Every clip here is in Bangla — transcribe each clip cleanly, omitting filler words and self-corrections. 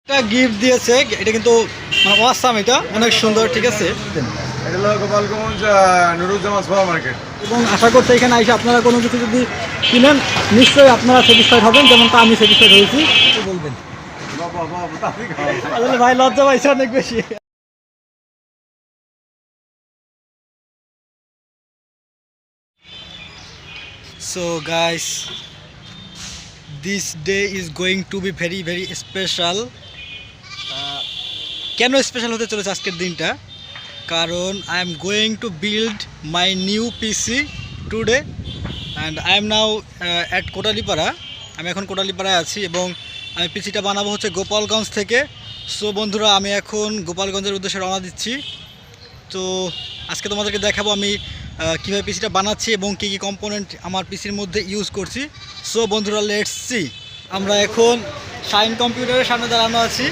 একটা গিফট দিয়েছে, এটা কিন্তু মানে অসাম, এটা অনেক সুন্দর, ঠিক আছে। এটা হলো গোপালগঞ্জ নুরুজ্জামান সুপার মার্কেট। এবং আশা করছি এখানে এসে আপনারা কোনো কিছু যদি কিনেন নিশ্চয়ই আপনারা স্যাটিসফাইড হবেন, যেমনটা আমি স্যাটিসফাইড হয়েছি। বলবেন আসলে ভাই লজ্জা পাইছে অনেক বেশি। So guys, this day is going to be very very special. কেন স্পেশাল হতে চলেছে আজকের দিনটা? কারণ I am going to build my new PC today and I am now at Kotalipara. আমি এখন কোটালীপাড়ায় আছি এবং আমি পিসিটা বানাবো হচ্ছে গোপালগঞ্জ থেকে। সো বন্ধুরা, আমি এখন গোপালগঞ্জের উদ্দেশ্যে রওনা দিচ্ছি। তো আজকে তোমাদেরকে দেখাবো আমি কীভাবে পিসিটা বানাচ্ছি এবং কী কী কম্পোনেন্ট আমার পিসির মধ্যে ইউজ করছি। সো বন্ধুরা, লেটস সি। আমরা এখন শাইন কম্পিউটারের সামনে দাঁড়ানো আছি,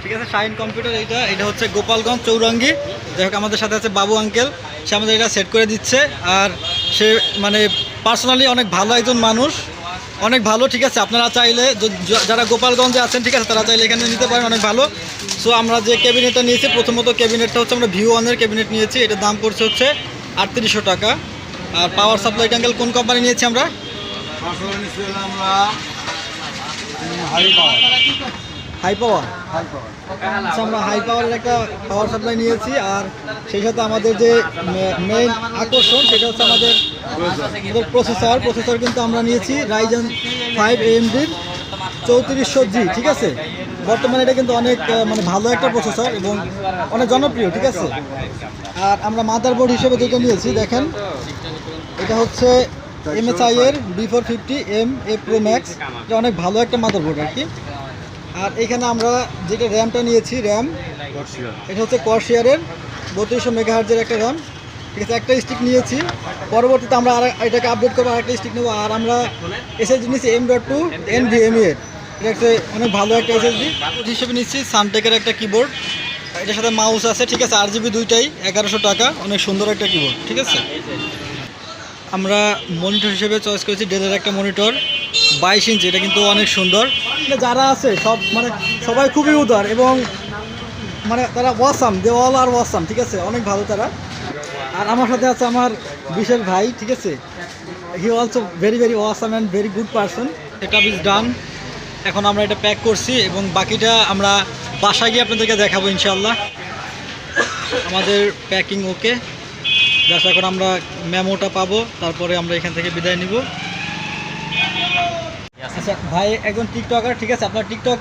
ঠিক আছে। শাইন কম্পিউটার এটা হচ্ছে গোপালগঞ্জ চৌরঙ্গি। যাই হোক, আমাদের সাথে আছে বাবু আঙ্কেল, সে আমাদের এটা সেট করে দিচ্ছে। আর সে মানে পার্সোনালি অনেক ভালো একজন মানুষ, অনেক ভালো, ঠিক আছে। আপনারা চাইলে যারা গোপালগঞ্জে আছেন, ঠিক আছে, তারা চাইলে এখানে নিতে পারেন, অনেক ভালো। সো আমরা যে ক্যাবিনেটটা নিয়েছি, প্রথমত ক্যাবিনেটটা হচ্ছে আমরা ভিউ1-এর ক্যাবিনেট নিয়েছি। এটার দাম পড়ছে হচ্ছে 3800 টাকা। আর পাওয়ার সাপ্লাইটা আঙ্কেল কোন কোম্পানি নিয়েছি আমরা? High power. আচ্ছা, আমরা হাই পাওয়ারের একটা পাওয়ার সাপ্লাই নিয়েছি। আর সেই সাথে আমাদের যে মেইন আকর্ষণ সেটা হচ্ছে আমাদের প্রসেসর কিন্তু আমরা নিয়েছি Ryzen 5 AMD-র 3400G, ঠিক আছে। বর্তমানে এটা কিন্তু অনেক মানে ভালো একটা প্রসেসর এবং অনেক জনপ্রিয়, ঠিক আছে। আর আমরা মাদারবোর্ড হিসেবে যেটা নিয়েছি, দেখেন, এটা হচ্ছে MSI-এর B450M-A Pro Max। এটা অনেক ভালো একটা মাদারবোর্ড আর কি। আর এখানে আমরা যেটা র্যামটা নিয়েছি, র্যাম এটা হচ্ছে Corsair-এর 3200 মেগাহার্জের একটা র্যাম, ঠিক আছে। একটা স্টিক নিয়েছি, পরবর্তীতে আমরা এটাকে আপডেট করবো, আরেকটা স্টিক নেবো। আর আমরা SSD নিয়েছি M.2 NVMe-এর, এটা হচ্ছে অনেক ভালো একটা SSD হিসেবে নিচ্ছি। সানটেকের একটা কিবোর্ড, এটার সাথে মাউস আছে, ঠিক আছে। RGB দুইটাই 1100 টাকা, অনেক সুন্দর একটা কিবোর্ড, ঠিক আছে। আমরা মনিটর হিসেবে চয়েস করেছি ডেলের একটা মনিটর 22 ইঞ্চি, এটা কিন্তু অনেক সুন্দর। যারা আছে সব মানে সবাই খুবই উদার এবং মানে তারা awesome, they all are awesome, ঠিক আছে, অনেক ভালো তারা। আর আমার সাথে আছে আমার বিশেষ ভাই, ঠিক আছে। He also very very awesome and very good person. Setup is done. এখন আমরা এটা প্যাক করছি এবং বাকিটা আমরা বাসায় গিয়ে আপনাদেরকে দেখাবো ইনশাআল্লাহ। আমাদের প্যাকিং ওকে, জাস্ট এখন আমরা মেমোটা পাবো, তারপরে আমরা এখান থেকে বিদায় নিব। আচ্ছা ভাই একজন টিকটকার, ঠিক আছে। আপনার টিকটক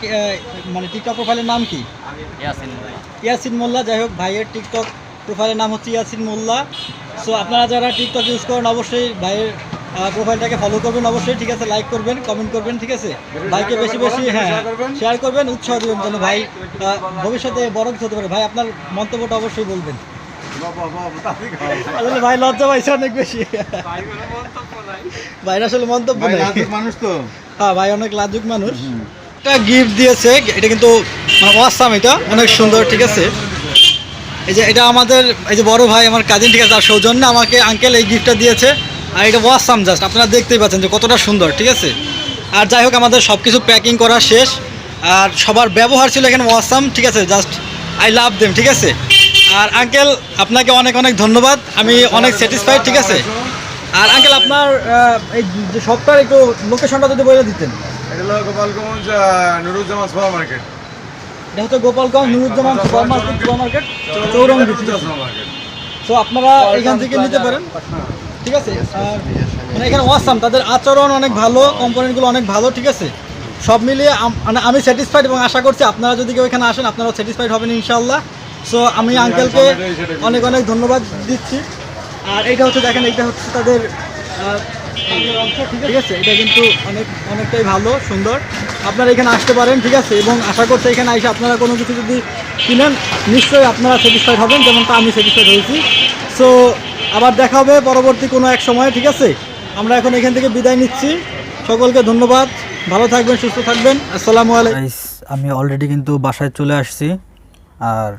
মানে টিকটক প্রোফাইলের নাম কি? ইয়াসিন মোল্লা। যাই হোক, ভাইয়ের টিকটক প্রোফাইলের নাম হচ্ছে ইয়াসিন মোল্লা। সো আপনারা যারা টিকটক ইউজ করেন অবশ্যই ভাইয়ের প্রোফাইলটাকে ফলো করবেন অবশ্যই, ঠিক আছে। লাইক করবেন, কমেন্ট করবেন, ঠিক আছে। ভাইকে বেশি বেশি শেয়ার করবেন, উৎসাহ দেবেন যেন ভাই ভবিষ্যতে বড় কিছু হতে পারে। ভাই আপনার মন্তব্যটা অবশ্যই বলবেন। আসলে ভাই লজ্জা পাইছে অনেক বেশি, ভাইয়ের আসলে মন্তব্য নাই, মানুষ তো। হ্যাঁ ভাই অনেক লাজুক মানুষ। একটা গিফট দিয়েছে, এটা কিন্তু মানে অসাম, এটা অনেক সুন্দর, ঠিক আছে। এই যে এটা আমাদের এই যে বড় ভাই, আমার কাজিন, ঠিক আছে, তার সৌজন্যে আমাকে আঙ্কেল এই গিফটটা দিয়েছে। আর এটা অসাম, জাস্ট আপনারা দেখতেই পাচ্ছেন যে কতটা সুন্দর, ঠিক আছে। আর যাই হোক, আমাদের সব কিছু প্যাকিং করা শেষ আর সবার ব্যবহার ছিল এখানে অসাম, ঠিক আছে। জাস্ট আই লাভ দেম, ঠিক আছে। আর আঙ্কেল আপনাকে অনেক অনেক ধন্যবাদ, আমি অনেক স্যাটিসফাইড, ঠিক আছে। আর আঙ্কেল আপনার এই যে শপটার একটু লোকেশনটা যদি বলে দিতেন। এটা হলো গোপালগঞ্জ নুরুজ্জামান সুপার মার্কেট। এটা হচ্ছে গোপালগঞ্জ নুরুজ্জামান সুপার মার্কেট চৌরঙ্গি, ঠিক আছে। তো আপনারা এখান থেকে নিতে পারেন, ঠিক আছে। আর মানে এখানে অসাম, তাদের আচরণ অনেক ভালো, কম্পোনেন্টগুলো অনেক ভালো, ঠিক আছে। সব মিলিয়ে মানে আমি স্যাটিসফাইড এবং আশা করছি আপনারা যদি কেউ এখানে আসেন আপনারাও স্যাটিসফাইড হবেন ইনশাআল্লাহ। সো আমি আঙ্কেলকে অনেক অনেক ধন্যবাদ দিচ্ছি। আর এইটা হচ্ছে দেখেন, এইটা হচ্ছে তাদের অংশ, ঠিক আছে। এটা কিন্তু অনেকটাই ভালো, সুন্দর। আপনারা এখানে আসতে পারেন, ঠিক আছে। এবং আশা করছি এখানে এসে আপনারা কোনো কিছু যদি কিনেন নিশ্চয়ই আপনারা স্যাটিসফাইড হবেন, যেমনটা আমি স্যাটিসফাইড হয়েছি। সো আবার দেখা হবে পরবর্তী কোনো এক সময়, ঠিক আছে। আমরা এখন এখান থেকে বিদায় নিচ্ছি। সকলকে ধন্যবাদ, ভালো থাকবেন, সুস্থ থাকবেন, আসসালামু আলাইকুম। আমি অলরেডি কিন্তু বাসায় চলে আসছি। আর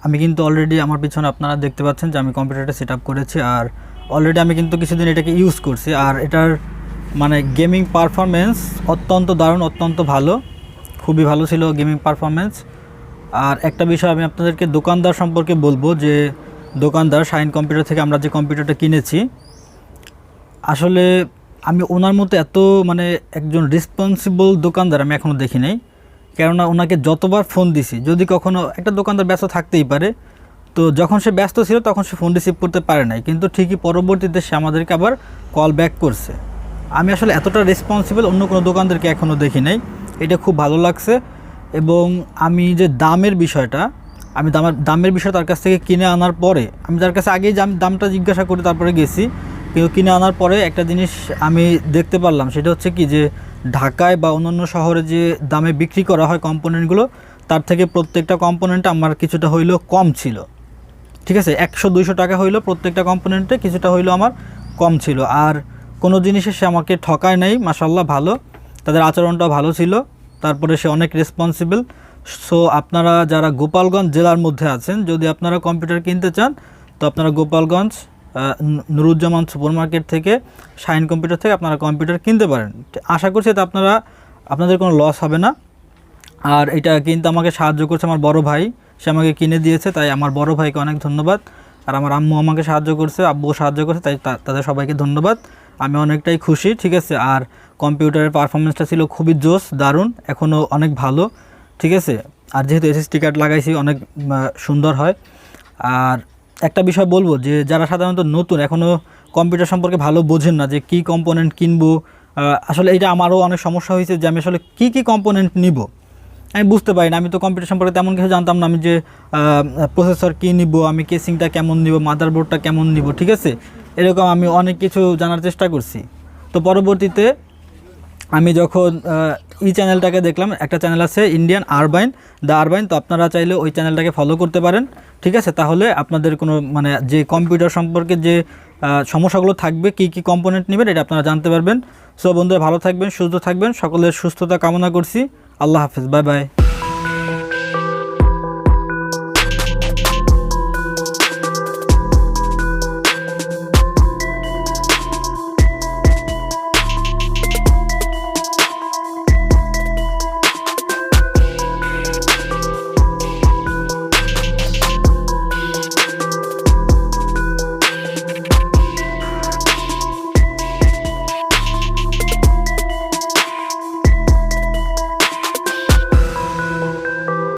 আমি কিন্তু অলরেডি আমার পিছনে আপনারা দেখতে পাচ্ছেন যে আমি কম্পিউটারটা সেট আপ করেছি। আর অলরেডি আমি কিন্তু কিছুদিন এটাকে ইউজ করছি। আর এটার মানে গেমিং পারফরমেন্স অত্যন্ত দারুণ, অত্যন্ত ভালো, খুবই ভালো ছিল গেমিং পারফরমেন্স। আর একটা বিষয় আমি আপনাদেরকে দোকানদার সম্পর্কে বলবো যে দোকানদার শাইন কম্পিউটার থেকে আমরা যে কম্পিউটারটা কিনেছি, আসলে আমি ওনার মতো এত মানে একজন রেসপন্সিবল দোকানদার আমি এখনও দেখি নাই। কেননা ওনাকে যতবার ফোন দিছি, যদি কখনও একটা দোকানদার ব্যস্ত থাকতেই পারে, তো যখন সে ব্যস্ত ছিল তখন সে ফোন রিসিভ করতে পারে নাই, কিন্তু ঠিকই পরবর্তীতে সে আমাদেরকে আবার কল ব্যাক করছে। আমি আসলে এতটা রেসপন্সিবল অন্য কোনো দোকানদারকে এখনও দেখি নাই, এটা খুব ভালো লাগছে। এবং আমি যে দামের বিষয়টা, আমি দামের বিষয় তার কাছ থেকে কিনে আনার পরে, আমি তার কাছে আগেই দামটা জিজ্ঞাসা করে তারপরে গেছি, কিন্তু কিনে আনার পরে একটা জিনিস আমি দেখতে পারলাম, সেটা হচ্ছে কি যে ঢাকায় বা অন্যান্য শহরে যে দামে বিক্রি করা হয় কম্পোনেন্টগুলো, তার থেকে প্রত্যেকটা কম্পোনেন্ট আমার কিছুটা হইলেও কম ছিল। ঠিক আছে, 100-200 টাকা হইলো প্রত্যেকটা কম্পোনেন্টে, কিছুটা হইলো আমার কম ছিল। আর কোনো জিনিসে সে আমাকে ঠকায় নাই, মাশাআল্লাহ ভালো, তাদের আচরণটাও ভালো ছিল। তারপরে সে অনেক রেসপন্সিবল। সো আপনারা যারা গোপালগঞ্জ জেলার মধ্যে আছেন, যদি আপনারা কম্পিউটার কিনতে চান, তো আপনারা গোপালগঞ্জ নুরুজ্জামান সুপার মার্কেট থেকে, শাইন কম্পিউটার থেকে আপনারা কম্পিউটার কিনতে পারেন। আশা করছি এতে আপনাদের কোনো লস হবে না। আর এটা কিনতে আমাকে সাহায্য করছে আমার বড় ভাই, সে আমাকে কিনে দিয়েছে, তাই আমার বড় ভাইকে অনেক ধন্যবাদ। আর আমার আম্মু আমাকে সাহায্য করছে, আব্বুও সাহায্য করছে, তাই তাদের সবাইকে ধন্যবাদ। আমি অনেকটাই খুশি। ঠিক আছে, আর কম্পিউটারের পারফরমেন্সটা ছিল খুবই জোস, দারুণ, এখনও অনেক ভালো। ঠিক আছে, আর যেহেতু এসএসডি কার্ড লাগাইছি অনেক সুন্দর হয়। আর একটা বিষয় বলবো যে যারা সাধারণত নতুন, এখনও কম্পিউটার সম্পর্কে ভালো বোঝেন না, যে কী কম্পোনেন্ট কিনবো, আসলে এটা আমারও অনেক সমস্যা হয়েছে যে আমি আসলে কী কম্পোনেন্ট নিব, আমি বুঝতে পারি না। আমি তো কম্পিউটার সম্পর্কে তেমন কিছু জানতাম না, আমি যে প্রসেসর কী নিব, আমি কেসিংটা কেমন নিব, মাদারবোর্ডটা কেমন নিব। ঠিক আছে, এরকম আমি অনেক কিছু জানার চেষ্টা করছি। তো পরবর্তীতে আমি যখন চ্যানেলটাকে দেখলাম, একটা চ্যানেল আছে ইন্ডিয়ান আরবাইন, দ্য আরবাইন, তো আপনারা চাইলে ওই চ্যানেলটাকে ফলো করতে পারেন। ঠিক আছে, তাহলে আপনাদের কোনো মানে যে কম্পিউটার সম্পর্কে যে সমস্যাগুলো থাকবে, কী কম্পোনেন্ট নেবেন, এটা আপনারা জানতে পারবেন। সো বন্ধুরা, ভালো থাকবেন, সুস্থ থাকবেন, সকলের সুস্থতা কামনা করছি। আল্লাহ হাফেজ, বাই বাই।